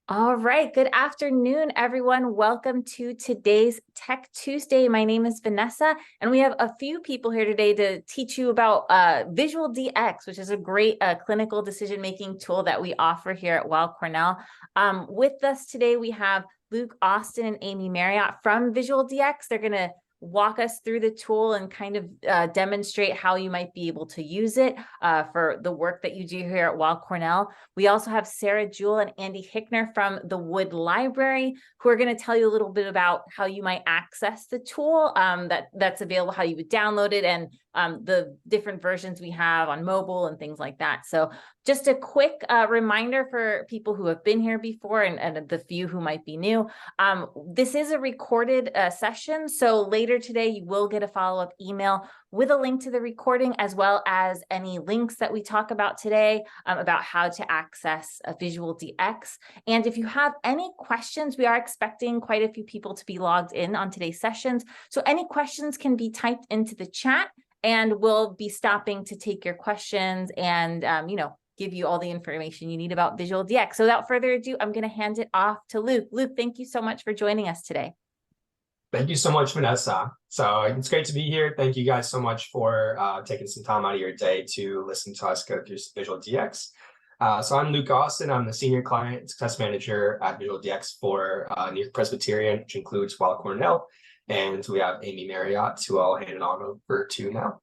All right. Good afternoon, everyone. Welcome to today's Tech Tuesday. My name is Vanessa, and we have a few people here today to teach you about VisualDx, which is a great clinical decision-making tool that we offer here at Weill Cornell. With us today, we have Luke Austin and Amy Marriott from VisualDx. They're going to walk us through the tool and kind of demonstrate how you might be able to use it for the work that you do here at Weill Cornell. We also have Sarah Jewell and Andy Hickner from the Wood Library, who are going to tell you a little bit about how you might access the tool that's available, how you would download it, and the different versions we have on mobile and things like that. So just a quick reminder for people who have been here before and the few who might be new. This is a recorded session, so later today you will get a follow-up email with a link to the recording, as well as any links that we talk about today about how to access VisualDx. And if you have any questions, we are expecting quite a few people to be logged in on today's sessions. So any questions can be typed into the chat, and we'll be stopping to take your questions and, give you all the information you need about VisualDx. So without further ado, I'm going to hand it off to Luke. Luke, thank you so much for joining us today. Thank you so much, Vanessa. So it's great to be here. Thank you guys so much for taking some time out of your day to listen to us go through VisualDx. So I'm Luke Austin. I'm the Senior Client Success Manager at VisualDx for New York Presbyterian, which includes Weill Cornell. And we have Amy Marriott, who I'll hand it on over to now.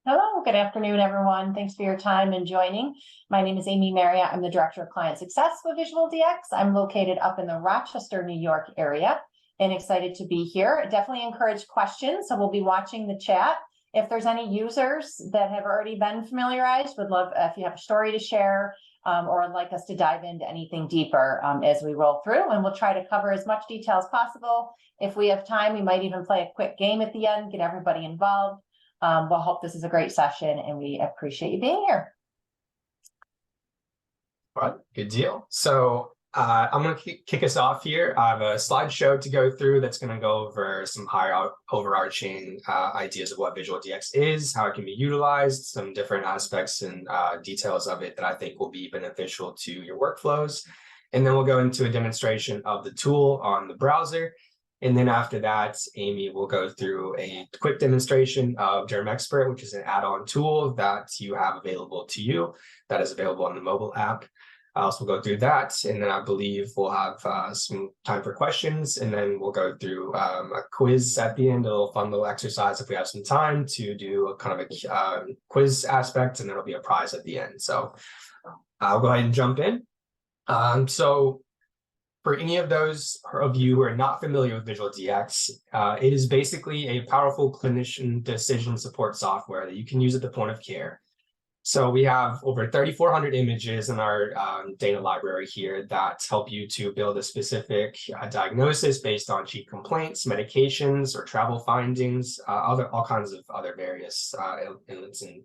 Hello, good afternoon, everyone. Thanks for your time and joining. My name is Amy Marriott. I'm the Director of Client Success with VisualDx. I'm located up in the Rochester, New York area and excited to be here. Definitely encourage questions. So we'll be watching the chat. If there's any users that have already been familiarized, would love if you have a story to share or would like us to dive into anything deeper as we roll through. And we'll try to cover as much detail as possible. If we have time, we might even play a quick game at the end, get everybody involved. We'll hope this is a great session, and we appreciate you being here. All right, good deal. So I'm going to kick us off here. I have a slideshow to go through that's going to go over some higher overarching ideas of what VisualDx is, how it can be utilized, some different aspects and details of it that I think will be beneficial to your workflows. And then we'll go into a demonstration of the tool on the browser. And then after that, Amy will go through a quick demonstration of Derm Expert, which is an add-on tool that you have available to you that is available on the mobile app. I also go through that, and then I believe we'll have some time for questions, and then we'll go through a quiz at the end, a little fun little exercise if we have some time to do a kind of a quiz aspect, and then there'll be a prize at the end. So I'll go ahead and jump in. So for any of those of you who are not familiar with VisualDx, it is basically a powerful clinician decision support software that you can use at the point of care. So we have over 3,400 images in our data library here that help you to build a specific diagnosis based on chief complaints, medications, or travel findings, all kinds of other various elements and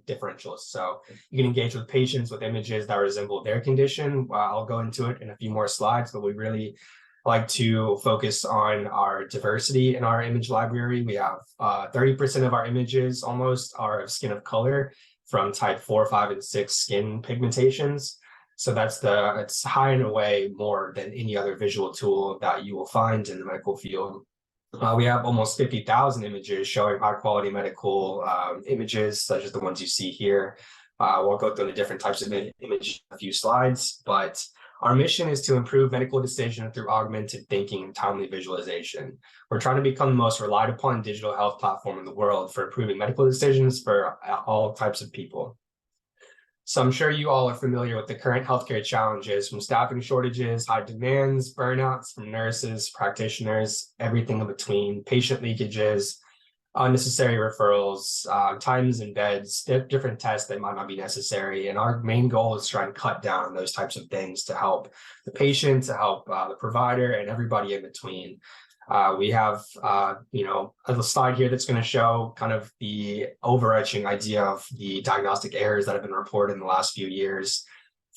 differentials. So you can engage with patients with images that resemble their condition. I'll go into it in a few more slides, but we really like to focus on our diversity in our image library. We have 30% of our images almost are of skin of color from type 4, 5, and 6 skin pigmentations. So it's high and away more than any other visual tool that you will find in the medical field. We have almost 50,000 images showing high quality medical images, such as the ones you see here. We'll go through the different types of images in a few slides, but our mission is to improve medical decision through augmented thinking and timely visualization. We're trying to become the most relied upon digital health platform in the world for improving medical decisions for all types of people. So I'm sure you all are familiar with the current healthcare challenges, from staffing shortages, high demands, burnouts from nurses, practitioners, everything in between, patient leakages, unnecessary referrals, times in beds, different tests that might not be necessary. And our main goal is to try and cut down on those types of things to help the patient, to help the provider, and everybody in between. We have, a slide here that's going to show kind of the overarching idea of the diagnostic errors that have been reported in the last few years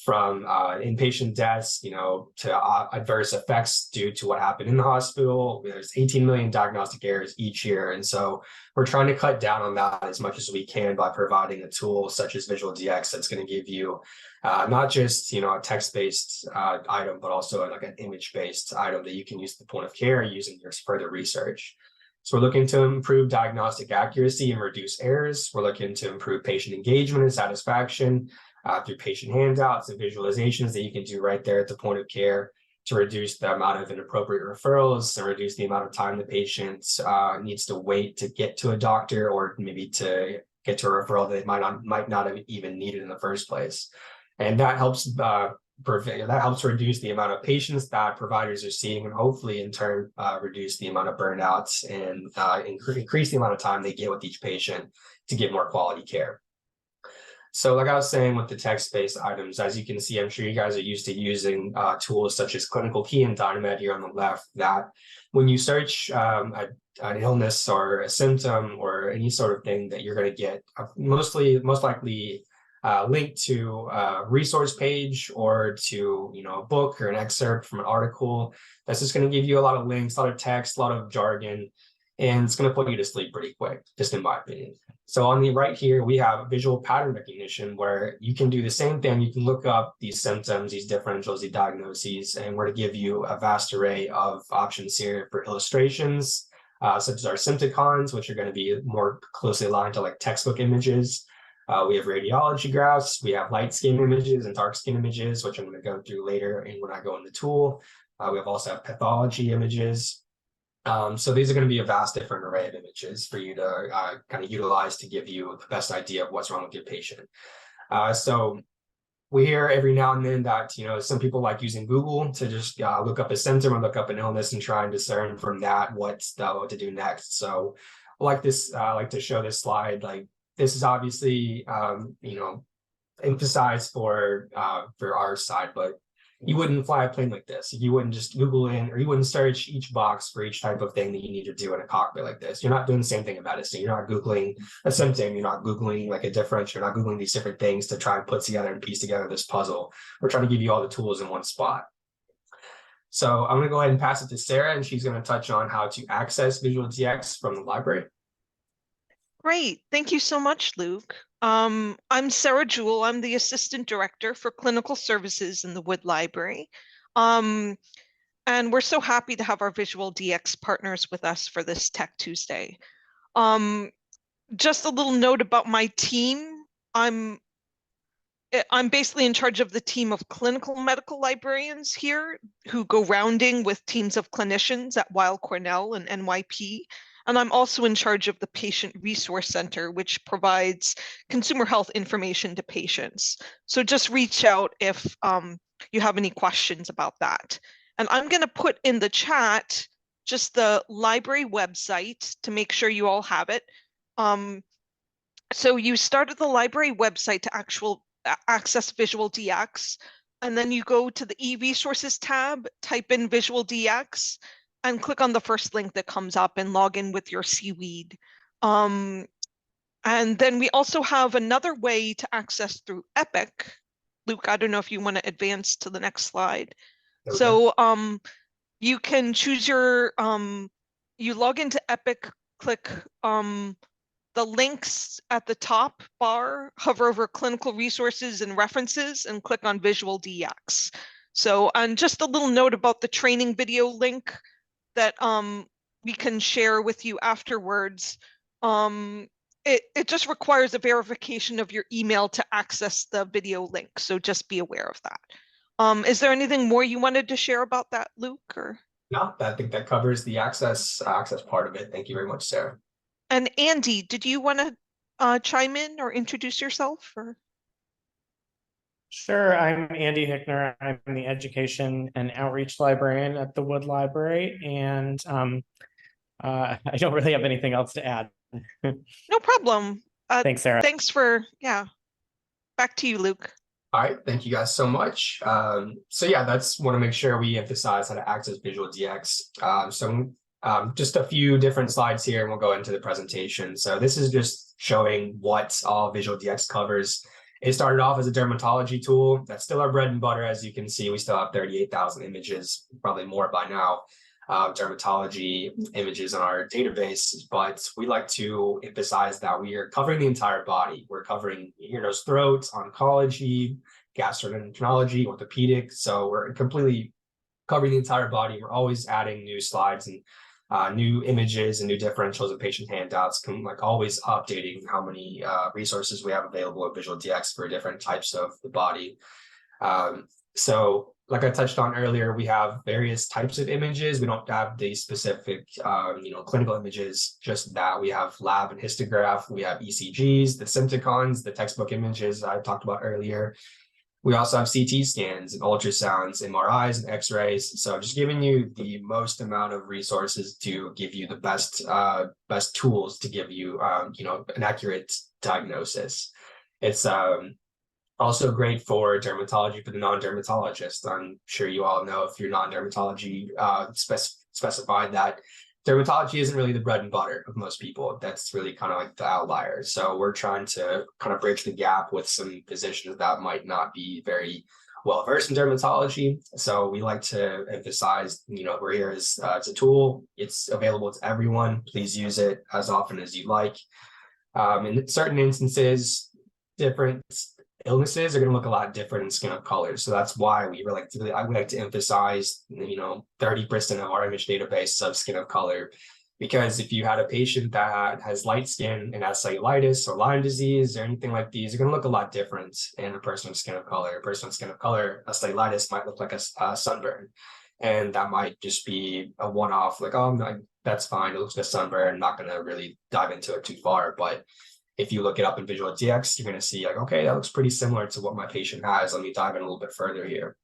from inpatient deaths, to adverse effects due to what happened in the hospital. There's 18 million diagnostic errors each year. And so we're trying to cut down on that as much as we can by providing a tool such as VisualDx that's going to give you not just, a text-based item, but also like an image-based item that you can use at the point of care using your further research. So we're looking to improve diagnostic accuracy and reduce errors. We're looking to improve patient engagement and satisfaction through patient handouts and visualizations that you can do right there at the point of care to reduce the amount of inappropriate referrals and reduce the amount of time the patient needs to wait to get to a doctor, or maybe to get to a referral that they might not have even needed in the first place. And that helps reduce the amount of patients that providers are seeing, and hopefully in turn reduce the amount of burnouts and increase the amount of time they get with each patient to get more quality care. So like I was saying with the text-based items, as you can see, I'm sure you guys are used to using tools such as Clinical Key and Dynamed here on the left, that when you search an illness or a symptom or any sort of thing, that you're going to get most likely link to a resource page or to a book or an excerpt from an article that's just going to give you a lot of links, a lot of text, a lot of jargon, and it's going to put you to sleep pretty quick, just in my opinion. So on the right here, we have visual pattern recognition, where you can do the same thing. You can look up these symptoms, these differentials, these diagnoses, and we're to give you a vast array of options here for illustrations, such as our sympticons, which are going to be more closely aligned to like textbook images. We have radiology graphs, we have light skin images and dark skin images, which I'm going to go through later and when I go in the tool. We also have pathology images. So these are going to be a vast different array of images for you to kind of utilize to give you the best idea of what's wrong with your patient. So we hear every now and then that, some people like using Google to just look up a symptom or look up an illness and try and discern from that what to do next. So I like to show this slide. Like, this is obviously, emphasized for our side, but you wouldn't fly a plane like this if you wouldn't just Google in, or you wouldn't search each box for each type of thing that you need to do in a cockpit like this. You're not doing the same thing in medicine. You're not Googling a symptom. You're not Googling like a differential. You're not Googling these different things to try and put together and piece together this puzzle. We're trying to give you all the tools in one spot. So I'm going to go ahead and pass it to Sarah, and she's going to touch on how to access VisualDx from the library. Great. Thank you so much, Luke. I'm Sarah Jewell. I'm the Assistant Director for Clinical Services in the Wood Library. And we're so happy to have our VisualDx partners with us for this Tech Tuesday. Just a little note about my team. I'm basically in charge of the team of clinical medical librarians here who go rounding with teams of clinicians at Weill Cornell and NYP. And I'm also in charge of the Patient Resource Center, which provides consumer health information to patients. So just reach out if you have any questions about that. And I'm going to put in the chat just the library website to make sure you all have it. So you start at the library website to access VisualDx, and then you go to the e-resources tab, type in VisualDx, and click on the first link that comes up and log in with your CWEED. And then we also have another way to access through Epic. Luke, I don't know if you want to advance to the next slide. Okay. So you can choose your, you log into Epic, click the links at the top bar, hover over clinical resources and references, and click on VisualDx. So, and just a little note about the training video link that we can share with you afterwards. It just requires a verification of your email to access the video link, so just be aware of that. Is there anything more you wanted to share about that, Luke? Or? No, I think that covers the access part of it. Thank you very much, Sarah. And Andy, did you want to chime in or introduce yourself? Or? Sure, I'm Andy Hickner. I'm the Education and Outreach Librarian at the Wood Library, and I don't really have anything else to add. No problem. Thanks, Sarah. Thanks for, back to you, Luke. All right, thank you guys so much. So yeah, that's want to make sure we emphasize how to access VisualDx. Just a few different slides here, and we'll go into the presentation. So this is just showing what all VisualDx covers It started off as a dermatology tool. That's still our bread and butter. As you can see, we still have 38,000 images, probably more by now, dermatology images in our database. But we like to emphasize that we are covering the entire body. We're covering ear, nose, throat, oncology, gastroenterology, orthopedic. So we're completely covering the entire body. We're always adding new slides and new images and new differentials and patient handouts, like always updating how many resources we have available at VisualDx for different types of the body. So like I touched on earlier, we have various types of images. We don't have the specific, clinical images, just that we have lab and histograph. We have ECGs, the Sympticons, the textbook images I talked about earlier. We also have CT scans and ultrasounds, MRIs and X-rays. So just giving you the most amount of resources to give you the best tools to give you, an accurate diagnosis. It's also great for dermatology for the non-dermatologist. I'm sure you all know, if you're non-dermatology, specified that dermatology isn't really the bread and butter of most people. That's really kind of like the outlier. So we're trying to kind of bridge the gap with some physicians that might not be very well versed in dermatology. So we like to emphasize, we're here as it's a tool. It's available to everyone. Please use it as often as you like. In certain instances, different illnesses are going to look a lot different in skin of color. So that's why I would like to emphasize, 30% of our image database of skin of color, because if you had a patient that has light skin and has cellulitis or Lyme disease or anything like these, are going to look a lot different in a person with skin of color. A person with skin of color, a cellulitis might look like a sunburn. And that might just be a one-off, like, oh, that's fine. It looks like a sunburn. I'm not going to really dive into it too far. But if you look it up in VisualDx, you're going to see like, okay, that looks pretty similar to what my patient has. Let me dive in a little bit further here.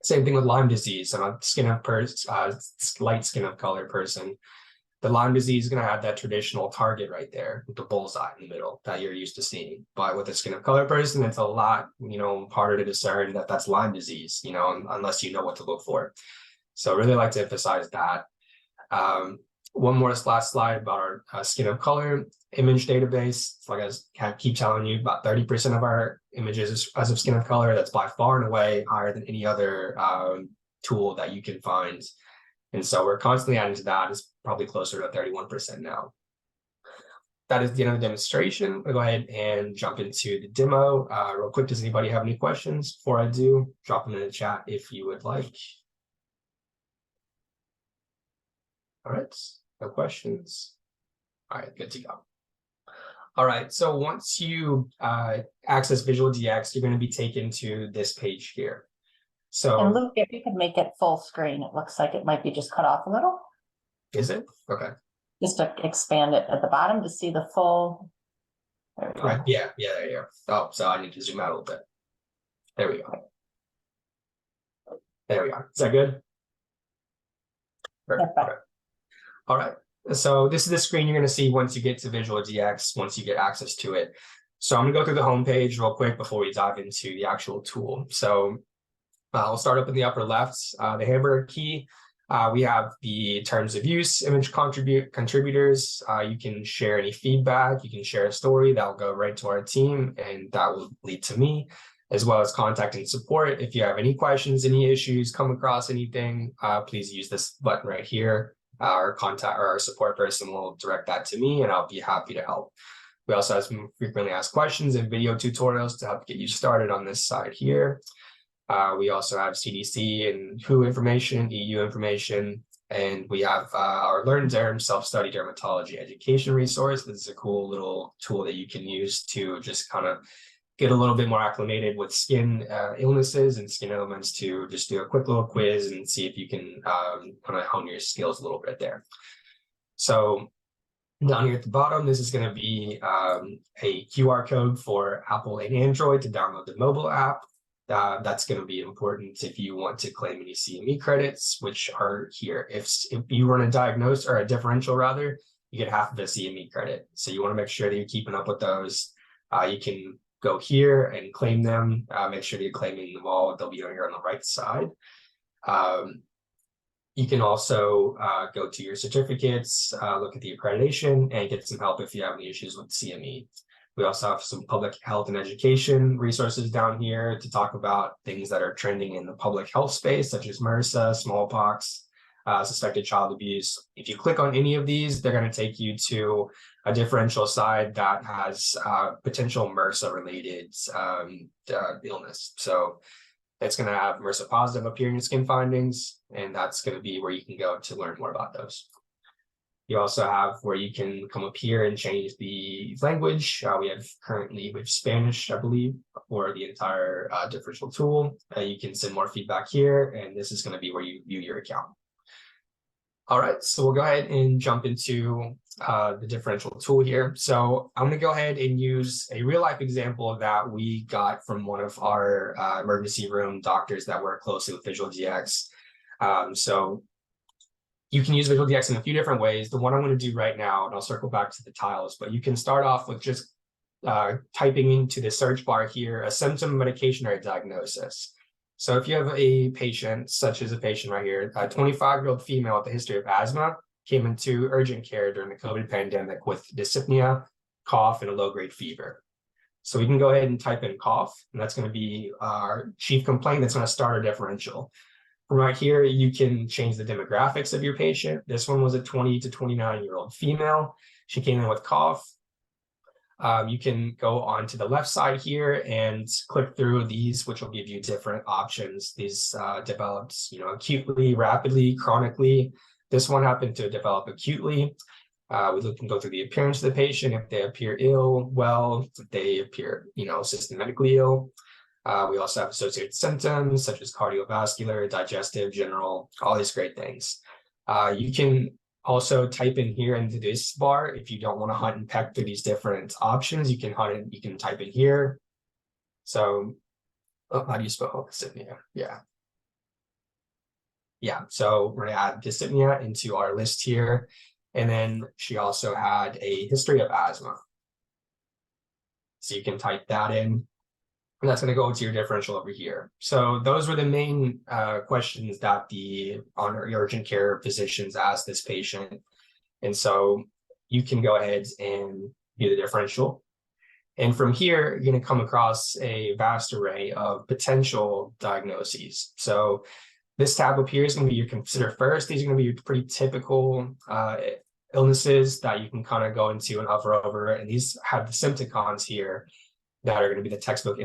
Same thing with Lyme disease. I'm a light skin of color person. The Lyme disease is going to have that traditional target right there with the bullseye in the middle that you're used to seeing. But with a skin of color person, it's a lot, harder to discern that that's Lyme disease, unless you know what to look for. So I really like to emphasize that. One more last slide about our skin of color image database. Like I keep telling you, about 30% of our images as of skin of color. That's by far and away higher than any other tool that you can find. And so we're constantly adding to that. It's probably closer to 31% now. That is the end of the demonstration. I'll go ahead and jump into the demo. Real quick, does anybody have any questions before I do? Drop them in the chat if you would like. All right, no questions. All right, good to go. All right, so once you access VisualDx, you're going to be taken to this page here. So, And Luke, if you could make it full screen, it looks like it might be just cut off a little. Is it? Okay. Just to expand it at the bottom to see the full. There we go. Right. Yeah, there you go. Oh, so I need to zoom out a little bit. There we go. There we are. Is that good? Perfect. Perfect. All right. So this is the screen you're going to see once you get to VisualDx, once you get access to it. So I'm going to go through the home page real quick before we dive into the actual tool. So we'll start up in the upper left, the hamburger key. We have the terms of use, image contributors. You can share any feedback. You can share a story that will go right to our team, and that will lead to me, as well as contact and support. If you have any questions, any issues, come across anything, please use this button right here. Our contact or our support person will direct that to me, and I'll be happy to help. We also have some frequently asked questions and video tutorials to help get you started on this side here. We also have CDC and WHO information, EU information, and we have our Learn Derm self-study dermatology education resource. This is a cool little tool that you can use to just kind of get a little bit more acclimated with skin illnesses and skin ailments, to just do a quick little quiz and see if you can kind of hone your skills a little bit there. So down here at the bottom, this is going to be a QR code for Apple and Android to download the mobile app. That's going to be important if you want to claim any CME credits, which are here. If you run a diagnose or a differential rather, you get half of the CME credit. So you want to make sure that you're keeping up with those. You can go here and claim them. Make sure that you're claiming them all. They'll be here on the right side. You can also go to your certificates, look at the accreditation, and get some help if you have any issues with CME. We also have some public health and education resources down here to talk about things that are trending in the public health space, such as MRSA, smallpox, suspected child abuse. If you click on any of these, they're going to take you to a differential side that has potential MRSA-related illness. So it's going to have MRSA positive appearing skin findings, and that's going to be where you can go to learn more about those. You also have where you can come up here and change the language. We have Spanish, I believe, for the entire differential tool. You can send more feedback here, and this is going to be where you view your account. All right, so we'll go ahead and jump into the differential tool here. So I'm going to go ahead and use a real life example that we got from one of our emergency room doctors that work closely with VisualDx. So you can use VisualDx in a few different ways. The one I'm going to do right now, and I'll circle back to the tiles, but you can start off with just typing into the search bar here a symptom, medication, or a diagnosis. So if you have a patient, such as a patient right here, a 25-year-old female with a history of asthma, came into urgent care during the COVID pandemic with dyspnea, cough, and a low-grade fever. So we can go ahead and type in cough, and that's going to be our chief complaint that's going to start our differential. From right here, you can change the demographics of your patient. This one was a 20 to 29-year-old female. She came in with cough. You can go on to the left side here and click through these, which will give you different options. These developed, acutely, rapidly, chronically. This one happened to develop acutely. We can go through the appearance of the patient, if they appear ill, well, if they appear, systematically ill. We also have associated symptoms such as cardiovascular, digestive, general, all these great things. You can also type in here into this bar. If you don't want to hunt and peck through these different options, you can type in here. So, how do you spell dyspnea? Yeah, so we're going to add dyspnea into our list here. And then she also had a history of asthma. So you can type that in. And that's going to go to your differential over here. So those were the main questions that the urgent care physicians asked this patient. And so you can go ahead and do the differential. And from here, you're going to come across a vast array of potential diagnoses. So this tab up here is going to be your consider first. These are going to be your pretty typical illnesses that you can kind of go into and hover over. And these have the sympticons here that are going to be the textbook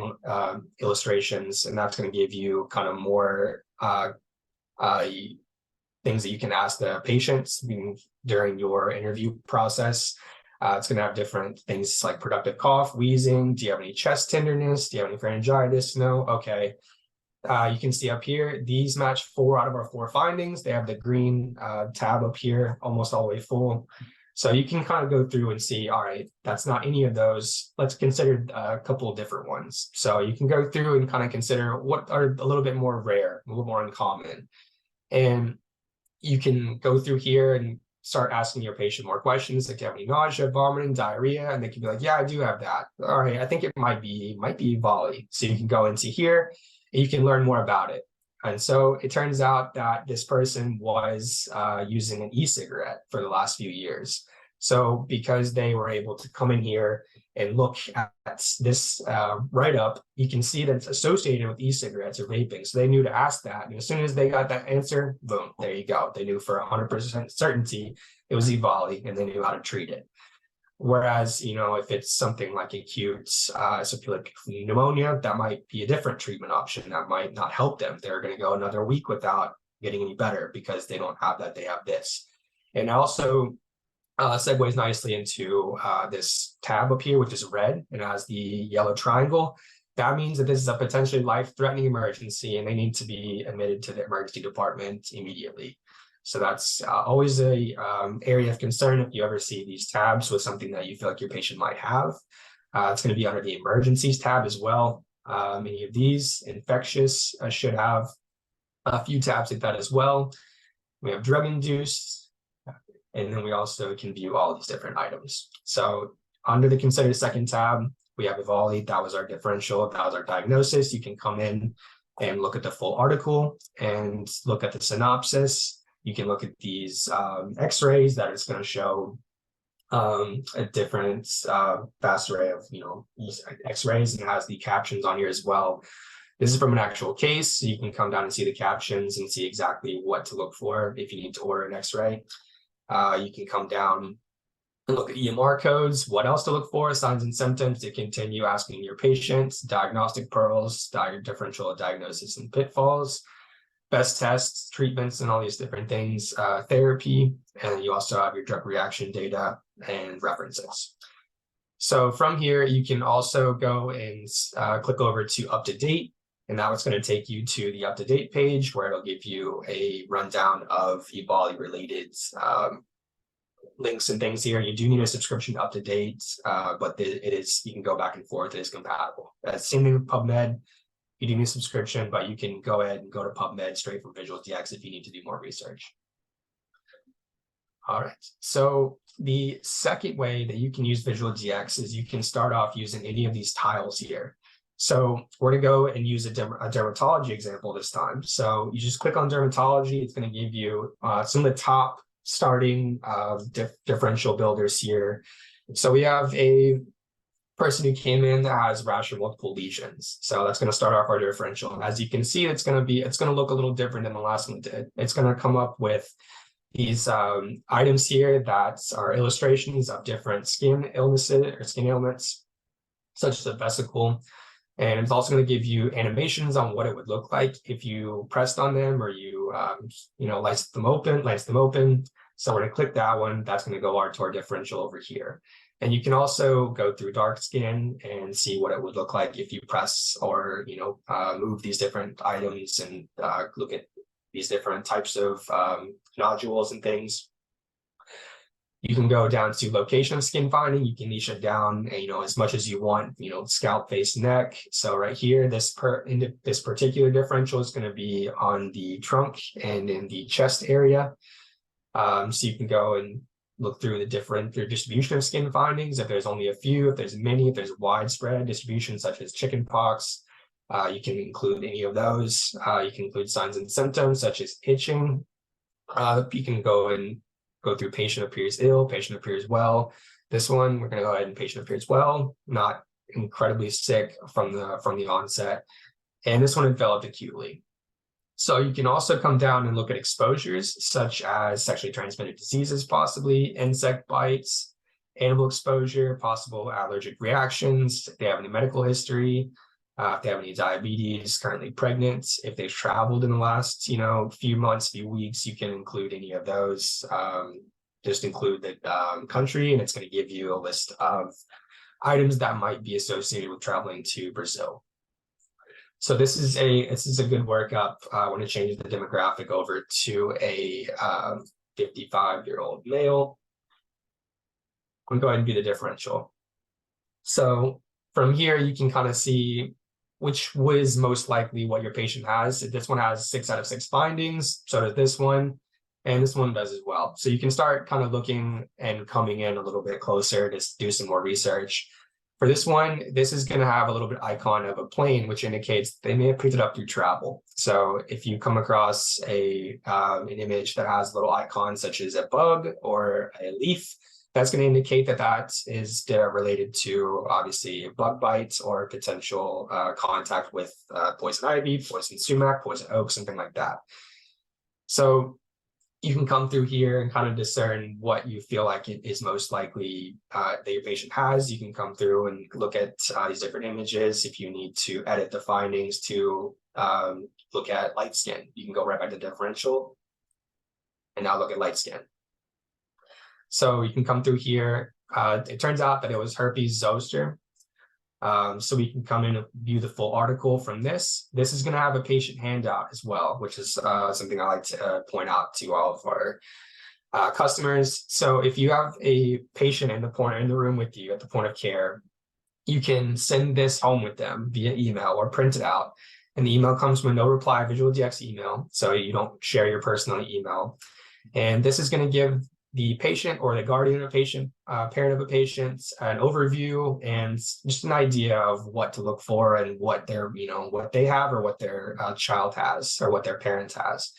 illustrations, and that's going to give you kind of more things that you can ask the patients during your interview process. It's going to have different things like productive cough, wheezing. Do you have any chest tenderness? Do you have any pharyngitis? No? Okay. You can see up here, these match 4 out of our 4 findings. They have the green tab up here, almost all the way full. So you can kind of go through and see, all right, that's not any of those. Let's consider a couple of different ones. So you can go through and kind of consider what are a little bit more rare, a little more uncommon. And you can go through here and start asking your patient more questions. Like, do you have any nausea, vomiting, diarrhea? And they can be like, yeah, I do have that. All right, I think it might be volley. So you can go into here and you can learn more about it. And so it turns out that this person was using an e-cigarette for the last few years. So because they were able to come in here and look at this write-up, you can see that it's associated with e-cigarettes or vaping. So they knew to ask that. And as soon as they got that answer, boom, there you go. They knew for 100% certainty it was E-volley, and they knew how to treat it. Whereas, if it's something like acute eosinophilic pneumonia, that might be a different treatment option. That might not help them. They're going to go another week without getting any better because they don't have that. They have this. And also segues nicely into this tab up here, which is red and has the yellow triangle. That means that this is a potentially life-threatening emergency and they need to be admitted to the emergency department immediately. So that's always a area of concern if you ever see these tabs with something that you feel like your patient might have. It's going to be under the emergencies tab as well. Any of these, infectious, should have a few tabs like that as well. We have drug-induced, and then we also can view all these different items. So under the consider second tab, we have volley. That was our differential. That was our diagnosis. You can come in and look at the full article and look at the synopsis. You can look at these x-rays that is going to show a different vast array of x-rays, and it has the captions on here as well. This is from an actual case, so you can come down and see the captions and see exactly what to look for if you need to order an x-ray. You can come down and look at EMR codes, what else to look for, signs and symptoms to continue asking your patients, diagnostic pearls, differential diagnosis and pitfalls, best tests, treatments, and all these different things, therapy, and you also have your drug reaction data and references. So from here, you can also go and click over to up to date, and now it's going to take you to the up to date page where it'll give you a rundown of EVALI related links and things here. You do need a subscription to up to date, but you can go back and forth. It is compatible. Same thing with PubMed. You do need a subscription, but you can go ahead and go to PubMed straight from VisualDx if you need to do more research. All right, so the second way that you can use VisualDx is you can start off using any of these tiles here. So we're gonna go and use a dermatology example this time. So you just click on dermatology. It's gonna give you some of the top starting differential builders here. So we have a person who came in that has rash or multiple lesions. So that's going to start off our differential. And as you can see, it's going to look a little different than the last one did. It's going to come up with these items here that are illustrations of different skin illnesses or skin ailments, such as a vesicle. And it's also going to give you animations on what it would look like if you pressed on them or you lance them open. So we're going to click that one. That's going to go to our differential over here. And you can also go through dark skin and see what it would look like if you press or move these different items and look at these different types of nodules and things. You can go down to location of skin finding. You can niche it down, as much as you want. Scalp, face, neck. So right here, this particular differential is going to be on the trunk and in the chest area. So you can go and look through the distribution of skin findings. If there's only a few, if there's many, if there's widespread distribution such as chickenpox, you can include any of those. You can include signs and symptoms such as itching. You can go through patient appears ill, patient appears well. This one, we're going to go ahead and patient appears well, not incredibly sick from the onset. And this one enveloped acutely. So you can also come down and look at exposures such as sexually transmitted diseases, possibly insect bites, animal exposure, possible allergic reactions, if they have any medical history, if they have any diabetes, currently pregnant, if they've traveled in the last, few months, few weeks, you can include any of those. Just include the country, and it's going to give you a list of items that might be associated with traveling to Brazil. So this is a good workup. I want to change the demographic over to a 55-year-old male. I'm going to go ahead and do the differential. So from here, you can kind of see which was most likely what your patient has. This one has 6 out of 6 findings. So does this one, and this one does as well. So you can start kind of looking and coming in a little bit closer to do some more research. For this one, this is going to have a little bit icon of a plane, which indicates they may have picked it up through travel. So if you come across an image that has little icons such as a bug or a leaf, that's going to indicate that is related to obviously bug bites or potential contact with poison ivy, poison sumac, poison oak, something like that. So you can come through here and kind of discern what you feel like it is most likely that your patient has. You can come through and look at these different images. If you need to edit the findings to look at light skin, you can go right back to differential and now look at light skin. So you can come through here. It turns out that it was herpes zoster. So we can come in and view the full article from this. This is going to have a patient handout as well, which is something I like to point out to all of our customers. So if you have a patient in the room with you at the point of care, you can send this home with them via email or print it out. And the email comes from a no reply VisualDx email, so you don't share your personal email. And this is going to give the patient or the guardian of a patient, parent of a patient, an overview and just an idea of what to look for and what what they have or what their child has or what their parent has.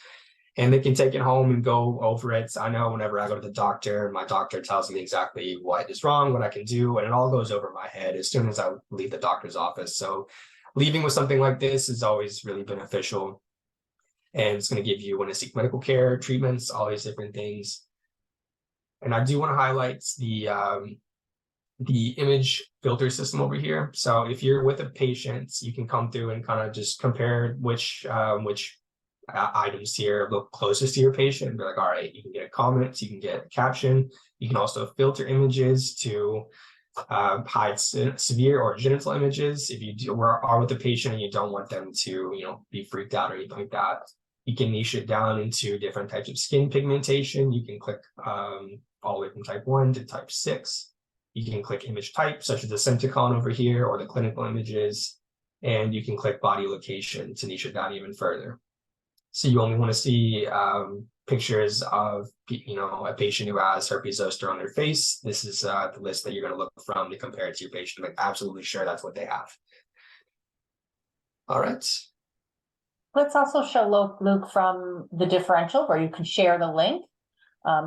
and they can take it home and go over it. I know whenever I go to the doctor, my doctor tells me exactly what is wrong, what I can do, and it all goes over my head as soon as I leave the doctor's office. So leaving with something like this is always really beneficial. And it's going to give you when to seek medical care, treatments, all these different things. And I do want to highlight the image filter system over here. So if you're with a patient, you can come through and kind of just compare which items here look closest to your patient. Be like, all right, you can get a comment, you can get a caption. You can also filter images to hide severe or genital images. If you are with a patient and you don't want them to, be freaked out or anything like that, you can niche it down into different types of skin pigmentation. You can click all the way from type 1 to type 6. You can click image type, such as the Centicon over here or the clinical images, and you can click body location to niche it down even further. So you only want to see pictures of a patient who has herpes zoster on their face. This is the list that you're going to look from to compare it to your patient to make absolutely sure that's what they have. All right. Let's also show Luke from the differential where you can share the link.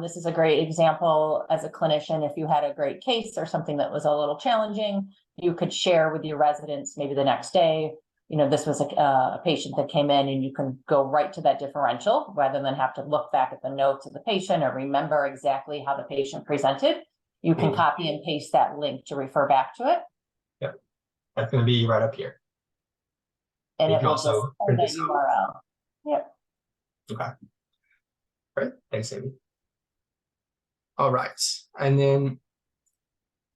This is a great example as a clinician. If you had a great case or something that was a little challenging, you could share with your residents maybe the next day. This was a patient that came in, and you can go right to that differential rather than have to look back at the notes of the patient or remember exactly how the patient presented. You can copy and paste that link to refer back to it. Yep, that's going to be right up here. And you it can will also just send that URL. Yep. Okay. Great. Thanks, Amy. All right. And then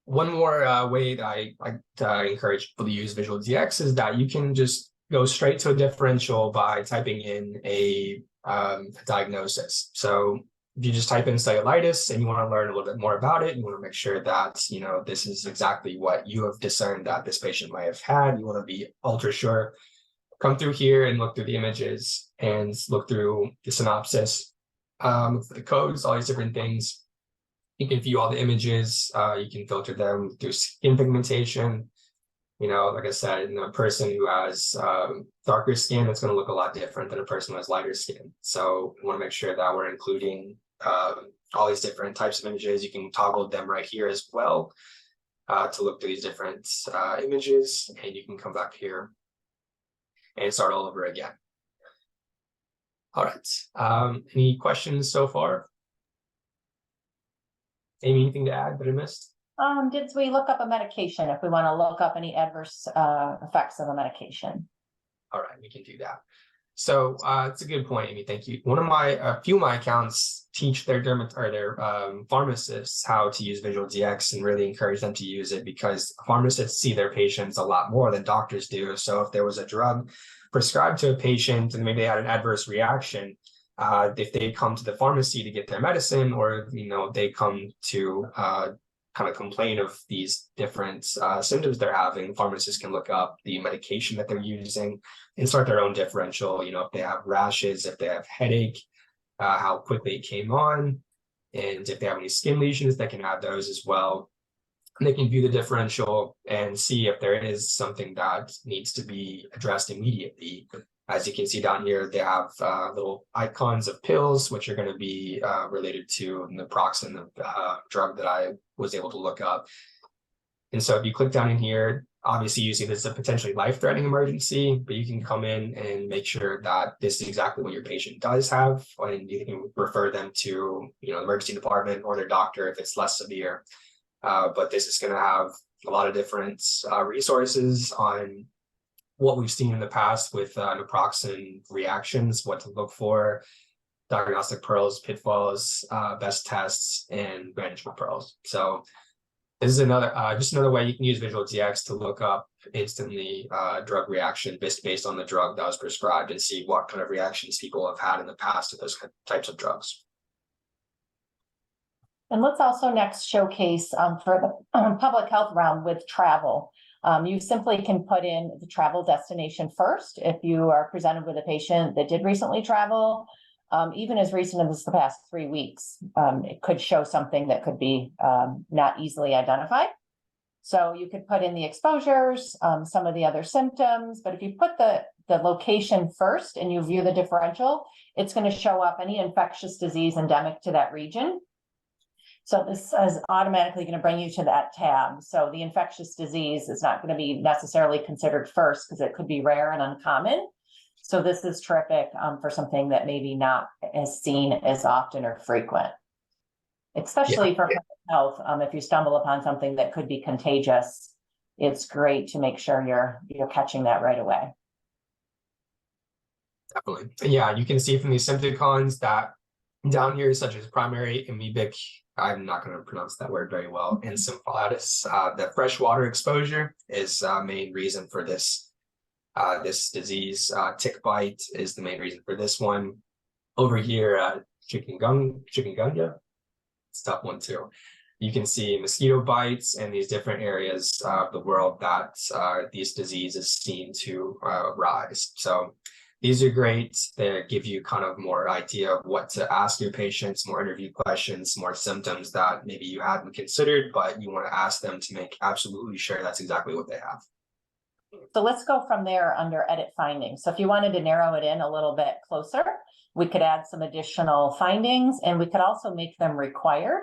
one more way that I encourage people to use VisualDx is that you can just go straight to a differential by typing in a diagnosis. So if you just type in cellulitis and you want to learn a little bit more about it, you want to make sure that, this is exactly what you have discerned that this patient might have had. You want to be ultra sure. Come through here and look through the images and look through the synopsis, the codes, all these different things. You can view all the images. You can filter them through skin pigmentation. Like I said, a person who has darker skin, it's going to look a lot different than a person who has lighter skin. So we want to make sure that we're including all these different types of images. You can toggle them right here as well to look through these different images, and you can come back here and start all over again. All right. Any questions so far? Amy, anything to add that I missed? Did we look up a medication if we want to look up any adverse effects of a medication? All right, we can do that. So it's a good point, Amy. Thank you. A few of my accounts teach their pharmacists how to use VisualDx and really encourage them to use it because pharmacists see their patients a lot more than doctors do. So if there was a drug prescribed to a patient and maybe they had an adverse reaction, if they come to the pharmacy to get their medicine, or they come to kind of complain of these different symptoms they're having, pharmacists can look up the medication that they're using and start their own differential. If they have rashes, if they have headache, how quickly it came on, and if they have any skin lesions, they can add those as well. And they can view the differential and see if there is something that needs to be addressed immediately. As you can see down here, they have little icons of pills, which are going to be related to naproxen, the drug that I was able to look up. And so if you click down in here, obviously you see this is a potentially life-threatening emergency, but you can come in and make sure that this is exactly what your patient does have, and you can refer them to the emergency department or their doctor if it's less severe. But this is going to have a lot of different resources on what we've seen in the past with naproxen reactions, what to look for, diagnostic pearls, pitfalls, best tests, and management pearls. So this is just another way you can use VisualDx to look up instantly drug reaction based on the drug that was prescribed and see what kind of reactions people have had in the past to those types of drugs. And let's also next showcase for the public health round with travel. You simply can put in the travel destination first if you are presented with a patient that did recently travel, even as recent as the past 3 weeks. It could show something that could be not easily identified. So you could put in the exposures, some of the other symptoms, but if you put the location first and you view the differential, it's going to show up any infectious disease endemic to that region. So this is automatically going to bring you to that tab. So the infectious disease is not going to be necessarily considered first because it could be rare and uncommon. So this is terrific for something that maybe not as seen as often or frequent, especially for public health. If you stumble upon something that could be contagious, it's great to make sure you're catching that right away. Definitely. And yeah, you can see from these symptoms that down here, such as primary amoebic, I'm not going to pronounce that word very well, encephalitis, the freshwater exposure is main reason for this this disease. Tick bite is the main reason for this one. Over here, chikungunya, it's a tough one too. You can see mosquito bites in these different areas of the world that these diseases seem to rise. So these are great. They give you kind of more idea of what to ask your patients, more interview questions, more symptoms that maybe you hadn't considered, but you want to ask them to make absolutely sure that's exactly what they have. So let's go from there under edit findings. So if you wanted to narrow it in a little bit closer, we could add some additional findings, and we could also make them required.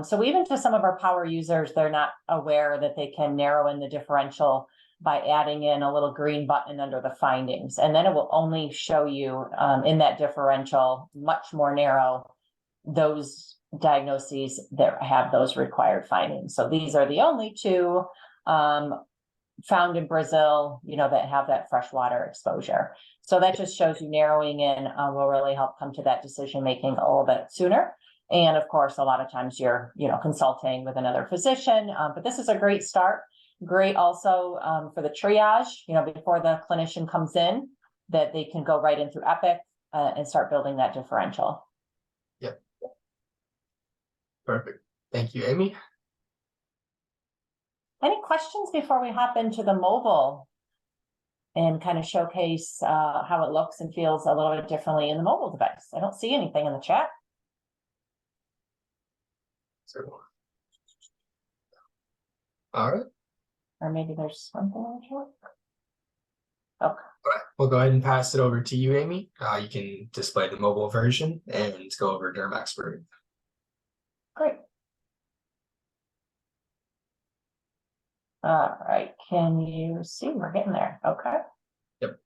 So even to some of our power users, they're not aware that they can narrow in the differential by adding in a little green button under the findings. And then it will only show you in that differential, much more narrow, those diagnoses that have those required findings. So these are the only two found in Brazil, that have that freshwater exposure. So that just shows you narrowing in will really help come to that decision making a little bit sooner. And of course, a lot of times you're, consulting with another physician, but this is a great start. Great also for the triage, before the clinician comes in, that they can go right in through Epic and start building that differential. Yep. Perfect. Thank you, Amy. Any questions before we hop into the mobile and kind of showcase how it looks and feels a little bit differently in the mobile device? I don't see anything in the chat. All right. Or maybe there's something in the chat. Okay. All right. We'll go ahead and pass it over to you, Amy. You can display the mobile version and go over Derm Expert. Great. All right. Can you see? We're getting there. Okay. Yep.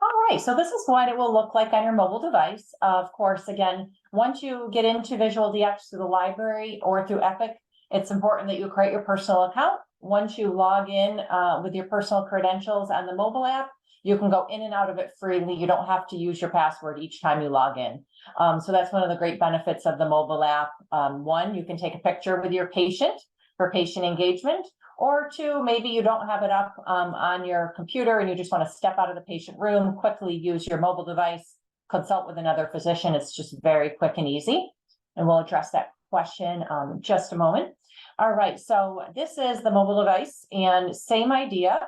All right. So this is what it will look like on your mobile device. Of course, again, once you get into VisualDx through the library or through Epic, it's important that you create your personal account. Once you log in with your personal credentials on the mobile app, you can go in and out of it freely. You don't have to use your password each time you log in. So that's one of the great benefits of the mobile app. One, you can take a picture with your patient for patient engagement, or two, maybe you don't have it up on your computer and you just want to step out of the patient room, quickly use your mobile device, consult with another physician. It's just very quick and easy. And we'll address that question in just a moment. All right, so this is the mobile device, and same idea.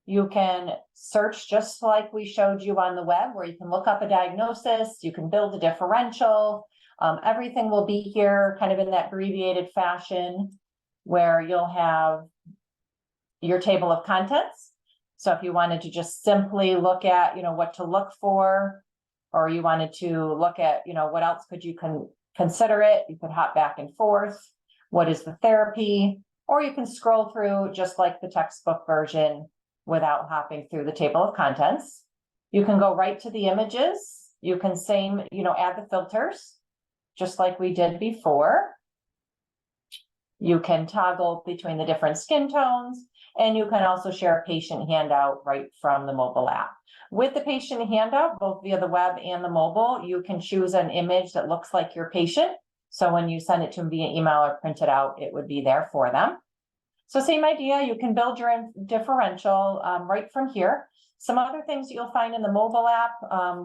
You can search just like we showed you on the web, where you can look up a diagnosis, you can build a differential. Everything will be here kind of in that abbreviated fashion, where you'll have your table of contents. So if you wanted to just simply look at, what to look for, or you wanted to look at, what else could you consider it, you could hop back and forth. What is the therapy? Or you can scroll through just like the textbook version without hopping through the table of contents. You can go right to the images. You can add the filters just like we did before. You can toggle between the different skin tones, and you can also share a patient handout right from the mobile app. With the patient handout, both via the web and the mobile, you can choose an image that looks like your patient. So when you send it to them via email or print it out, it would be there for them. So same idea, you can build your differential right from here. Some other things you'll find in the mobile app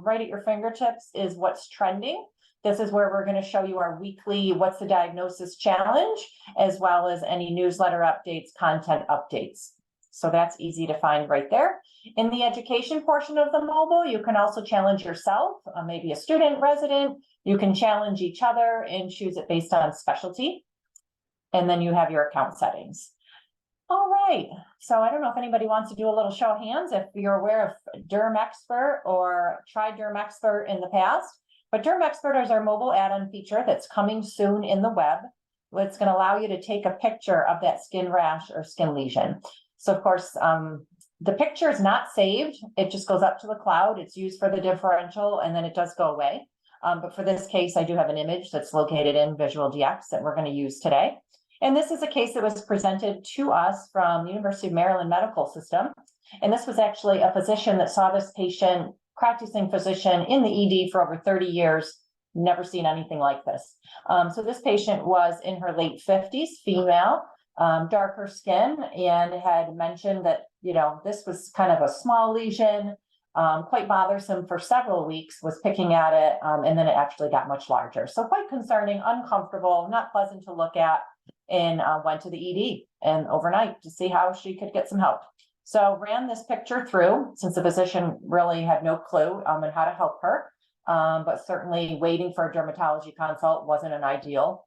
right at your fingertips is what's trending. This is where we're going to show you our weekly What's the Diagnosis challenge, as well as any newsletter updates, content updates. So that's easy to find right there. In the education portion of the mobile, you can also challenge yourself, maybe a student, resident. You can challenge each other and choose it based on specialty. and then you have your account settings. All right, so I don't know if anybody wants to do a little show of hands if you're aware of Derm Expert or tried Derm Expert in the past. But Derm Expert is our mobile add-on feature that's coming soon in the web. It's going to allow you to take a picture of that skin rash or skin lesion. So of course, the picture is not saved. It just goes up to the cloud. It's used for the differential and then it does go away. But for this case, I do have an image that's located in VisualDx that we're going to use today. And this is a case that was presented to us from the University of Maryland Medical System. And this was actually a physician that saw this patient, practicing physician in the ED for over 30 years, never seen anything like this. So this patient was in her late 50s, female, darker skin, and had mentioned that, you know, this was kind of a small lesion, quite bothersome for several weeks, was picking at it, and then it actually got much larger. So quite concerning, uncomfortable, not pleasant to look at, and went to the ED and overnight to see how she could get some help. So ran this picture through, since the physician really had no clue on how to help her, but certainly waiting for a dermatology consult wasn't an ideal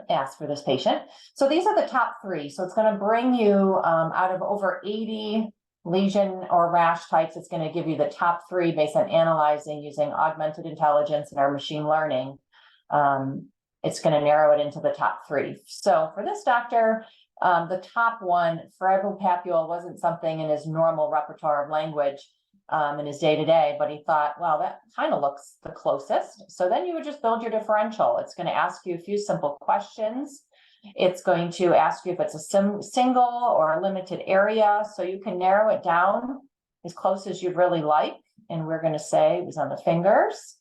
ask for this patient. So these are the top 3. So it's going to bring you out of over 80 lesion or rash types, it's going to give you the top 3 based on analyzing using augmented intelligence and our machine learning. It's going to narrow it into the top 3. So for this doctor, the top one, cerebropapule, wasn't something in his normal repertoire of language in his day-to-day, but he thought, well, that kind of looks the closest. So then you would just build your differential. It's going to ask you a few simple questions. It's going to ask you if it's a single or a limited area, so you can narrow it down as close as you'd really like. And we're going to say it was on the fingers.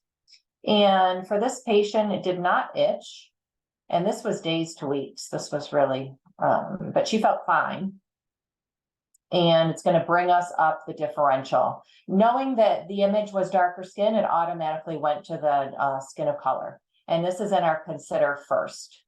And for this patient, it did not itch. And this was days to weeks. This was really, but she felt fine. And it's going to bring us up the differential. Knowing that the image was darker skin, it automatically went to the skin of color. And this is in our consider first.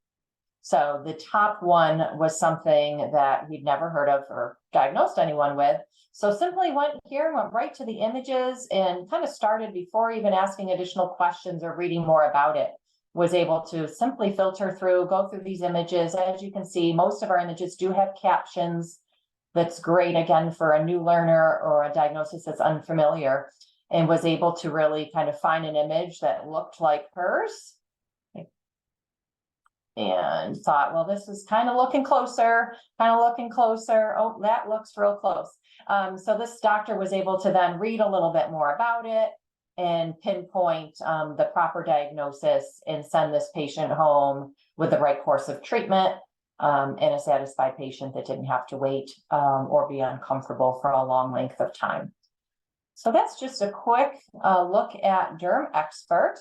So the top one was something that he'd never heard of or diagnosed anyone with. So simply went here, went right to the images and kind of started before even asking additional questions or reading more about it. Was able to simply filter through, go through these images. As you can see, most of our images do have captions. That's great, again, for a new learner or a diagnosis that's unfamiliar, and was able to really kind of find an image that looked like hers. And thought, well, this is kind of looking closer, Oh, that looks real close. So this doctor was able to then read a little bit more about it and pinpoint the proper diagnosis and send this patient home with the right course of treatment and a satisfied patient that didn't have to wait or be uncomfortable for a long length of time. So that's just a quick look at Derm Expert.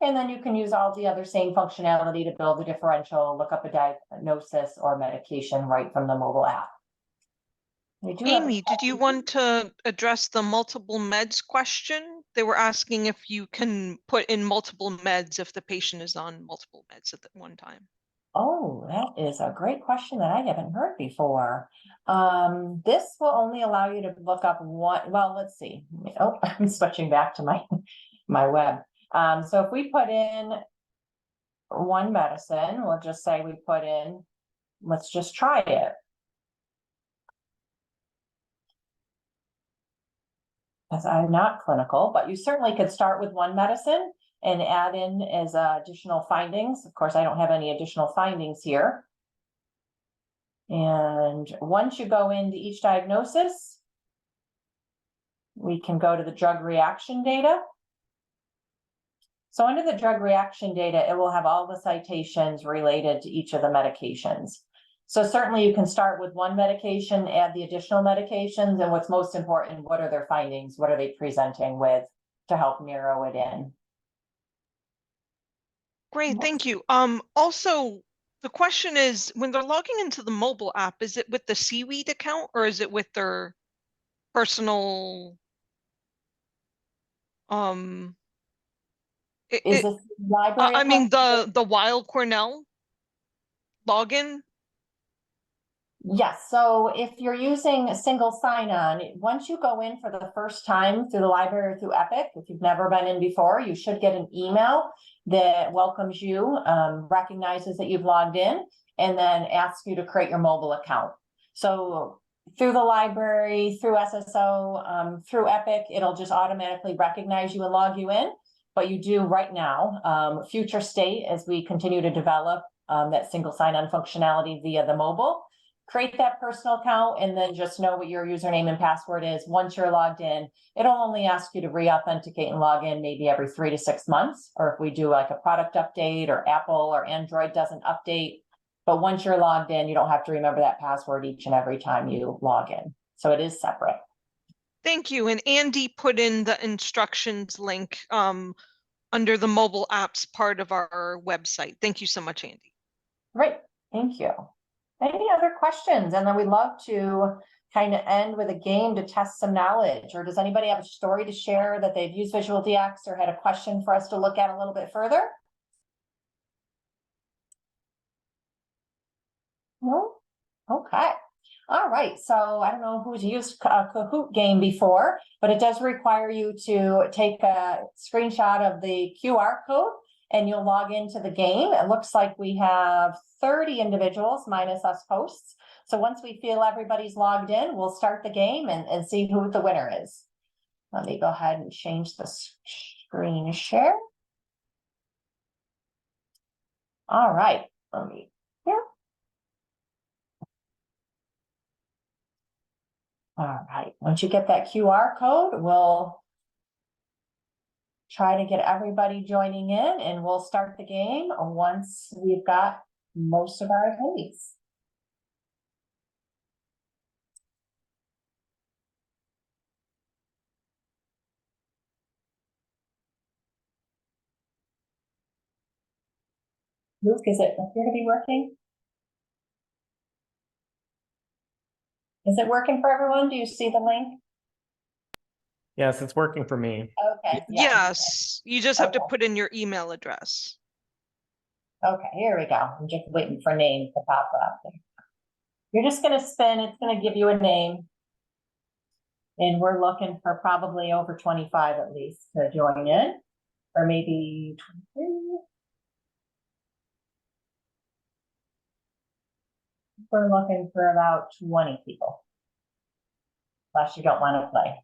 And then you can use all the other same functionality to build a differential, look up a diagnosis or medication right from the mobile app. Amy, did you want to address the multiple meds question? They were asking if you can put in multiple meds if the patient is on multiple meds at one time. Oh, that is a great question that I haven't heard before. This will only allow you to look up one. Well, let's see. Oh, I'm switching back to my web. So if we put in one medicine, we'll just say we put in, let's just try it. As I'm not clinical, but you certainly could start with one medicine and add in as additional findings. Of course, I don't have any additional findings here. And once you go into each diagnosis, we can go to the drug reaction data. So under the drug reaction data, it will have all the citations related to each of the medications. So certainly you can start with one medication, add the additional medications, and what's most important, what are their findings? What are they presenting with to help narrow it in? Great, thank you. Also, the question is, when they're logging into the mobile app, is it with the Seaweed account or is it with their personal Is this library? I mean the Weill Cornell login? Yes, so if you're using a single sign-on, once you go in for the first time through the library or through Epic, if you've never been in before, you should get an email that welcomes you, recognizes that you've logged in, and then ask you to create your mobile account. So through the library, through SSO, through Epic, it'll just automatically recognize you and log you in. But you do right now, future state, as we continue to develop that single sign-on functionality via the mobile, create that personal account and then just know what your username and password is. Once you're logged in, it'll only ask you to re-authenticate and log in maybe every 3 to 6 months, or if we do like a product update or Apple or Android doesn't update. But once you're logged in, you don't have to remember that password each and every time you log in. So it is separate. Thank you. And Andy put in the instructions link under the mobile apps part of our website. Thank you so much, Andy. Great, thank you. Any other questions? And then we'd love to kind of end with a game to test some knowledge. Or does anybody have a story to share that they've used VisualDx or had a question for us to look at a little bit further? No? Okay. All right. So I don't know who's used a Kahoot game before, but it does require you to take a screenshot of the QR code and you'll log into the game. It looks like we have 30 individuals minus us hosts. So once we feel everybody's logged in, we'll start the game and see who the winner is. Let me go ahead and change the screen share. All right. Let me here. All right. Once you get that QR code, we'll try to get everybody joining in and we'll start the game once we've got most of our attendees. Luke, is it appear to be working? Is it working for everyone? Do you see the link? Yes, it's working for me. Okay. Yeah. Yes, you just have to Okay. put in your email address. Okay, here we go. I'm just waiting for names to pop up. You're just going to spin. It's going to give you a name. And we're looking for probably over 25 at least to join in, or maybe 23. We're looking for about 20 people. Unless you don't want to play.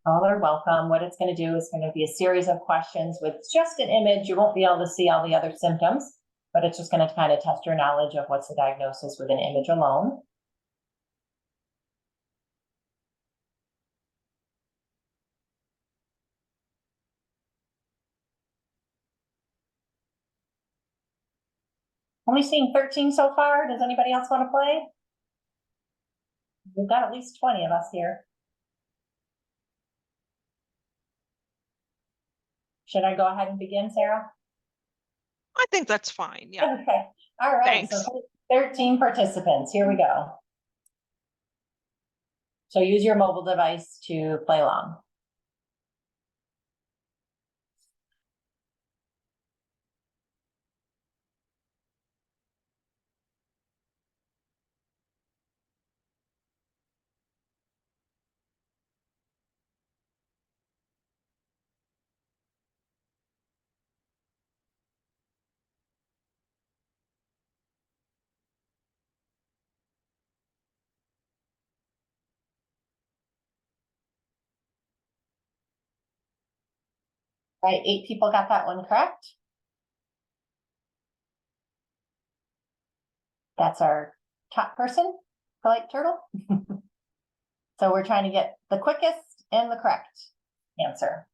All are welcome. What it's going to do is going to be a series of questions with just an image. You won't be able to see all the other symptoms, but it's just going to kind of test your knowledge of what's the diagnosis with an image alone. Only seen 13 so far. Does anybody else want to play? We've got at least 20 of us here. Should I go ahead and begin, Sarah? I think that's fine. Yeah. Okay. All right. Thanks. So 13 participants. Here we go. So use your mobile device to play along. All right, 8 people got that one correct. That's our top person, polite turtle. So we're trying to get the quickest and the correct answer.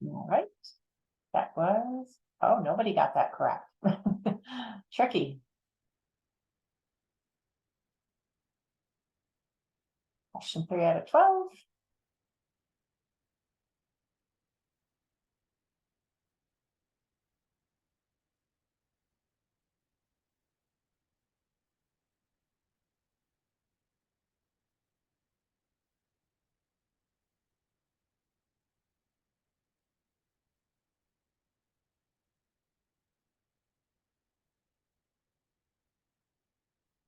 All right, that was, oh, nobody got that correct. Tricky. Question 3 out of 12.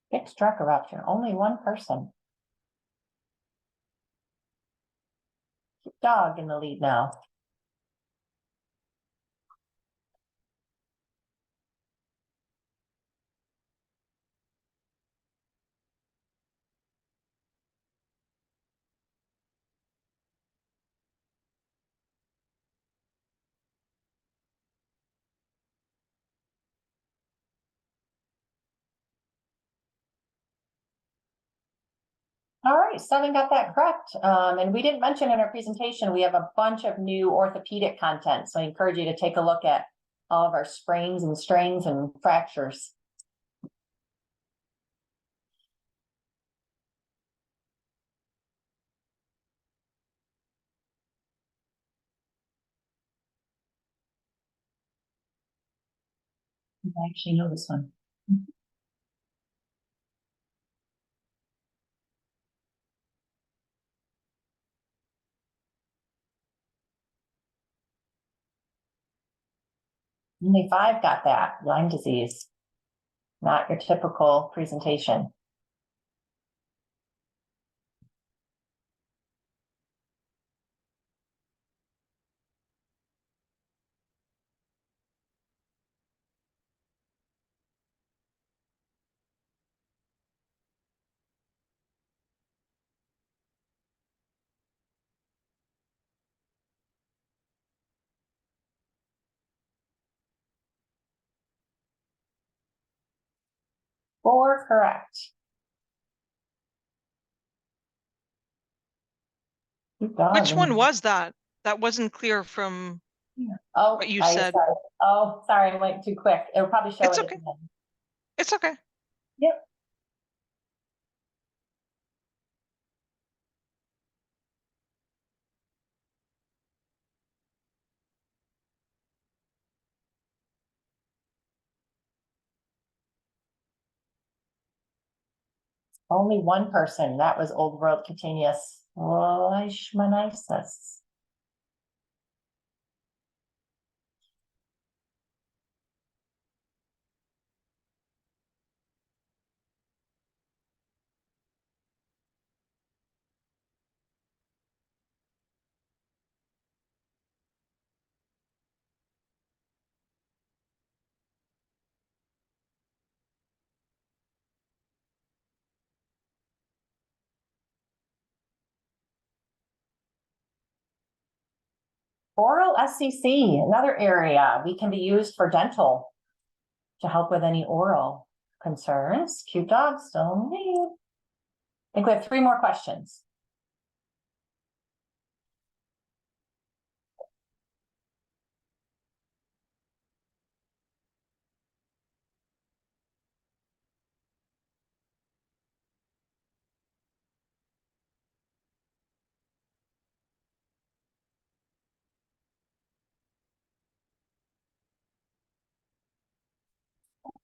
Fixed truck eruption, only one person. Dog in the lead now. All right, 7 got that correct. And we didn't mention in our presentation, we have a bunch of new orthopedic content. So I encourage you to take a look at all of our sprains and strains and fractures. I actually know this one. Only 5 got that, Lyme disease. Not your typical presentation. Four correct. Keep going. Which one was that? That wasn't clear from Oh, what you said. sorry. Oh, sorry, I went too quick. It'll probably show It's it at okay. the end. It's okay. Yep. Only one person. That was Old World Cutaneous Leishmaniasis. Oral SCC, another area we can be used for dental to help with any oral concerns. Cute dog, still need. I think we have 3 more questions.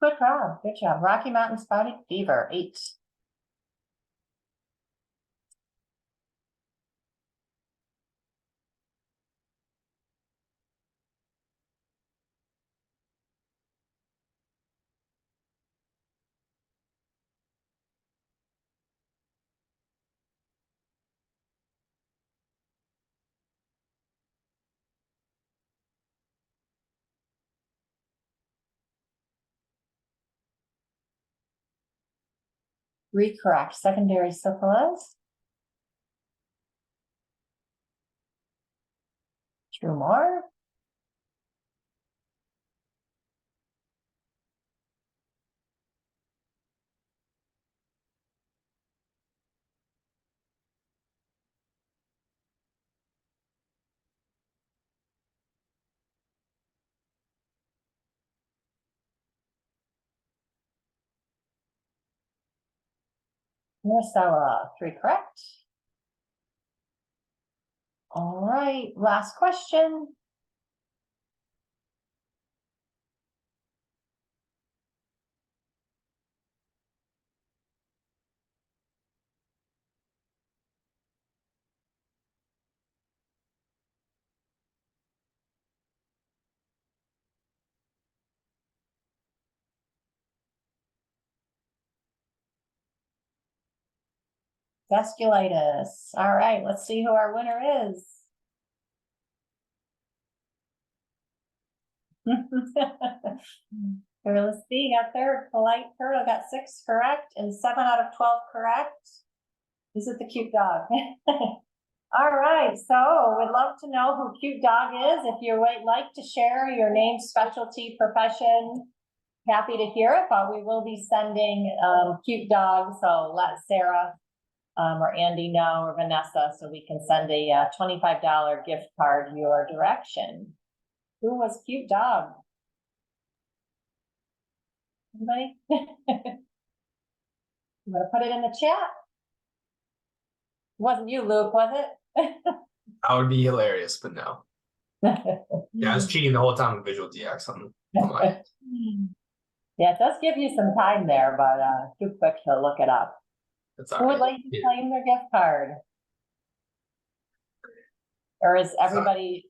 Good job, good job. Rocky Mountain Spotted Fever, 8. Correct. Secondary syphilis. 2 more. Varicella, 3 correct. All right, last question. vasculitis. All right, let's see who our winner is. Here, let's see, got third, polite turtle got 6 correct and 7 out of 12 correct. Is it the cute dog? All right, so we'd love to know who Cute Dog is. If you would like to share your name, specialty, profession, happy to hear it, but we will be sending Cute Dog, so let Sarah or Andy know, or Vanessa, so we can send a $25 gift card your direction. Who was Cute Dog? Anybody? I'm gonna put it in the chat. Wasn't you, Luke, was it? That would be hilarious, but no. Yeah, I was cheating the whole time with VisualDx. I'm like, Yeah, it does give you some time there, but too quick to look it up. it's Who all would right. like to claim their gift card? Or is anybody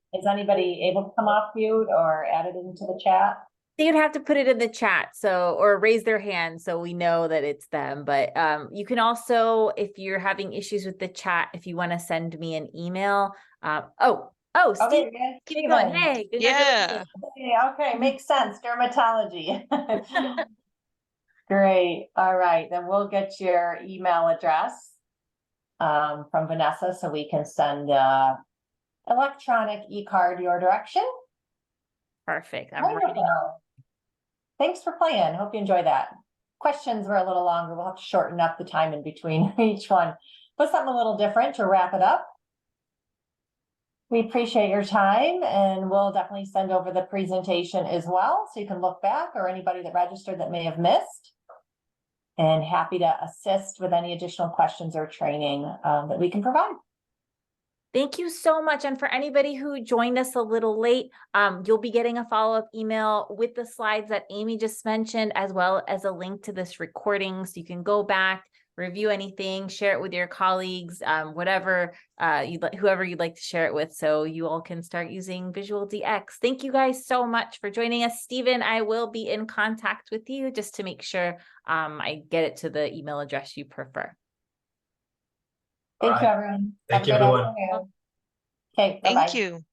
able to come off mute or add it into the chat? You'd have to put it in the chat, so, or raise their hand so we know that it's them. But you can also, if you're having issues with the chat, if you want to send me an email. Steve, Okay, keep it going. Hey, Yeah. Okay, makes sense. Dermatology. Great. All right, then we'll get your email address from Vanessa so we can send electronic e-card your direction. Perfect. I'm ready. Wonderful. Thanks for playing. Hope you enjoy that. Questions were a little longer. We'll have to shorten up the time in between each one. But something a little different to wrap it up. We appreciate your time, and we'll definitely send over the presentation as well, so you can look back, or anybody that registered that may have missed. And happy to assist with any additional questions or training that we can provide. Thank you so much. And for anybody who joined us a little late, you'll be getting a follow-up email with the slides that Amy just mentioned, as well as a link to this recording. So you can go back, review anything, share it with your colleagues, whoever you'd like to share it with, so you all can start using VisualDx. Thank you guys so much for joining us. Stephen, I will be in contact with you just to make sure I get it to the email address you prefer. Thank you, everyone. Thank you, everyone. Okay, bye-bye. Thank you.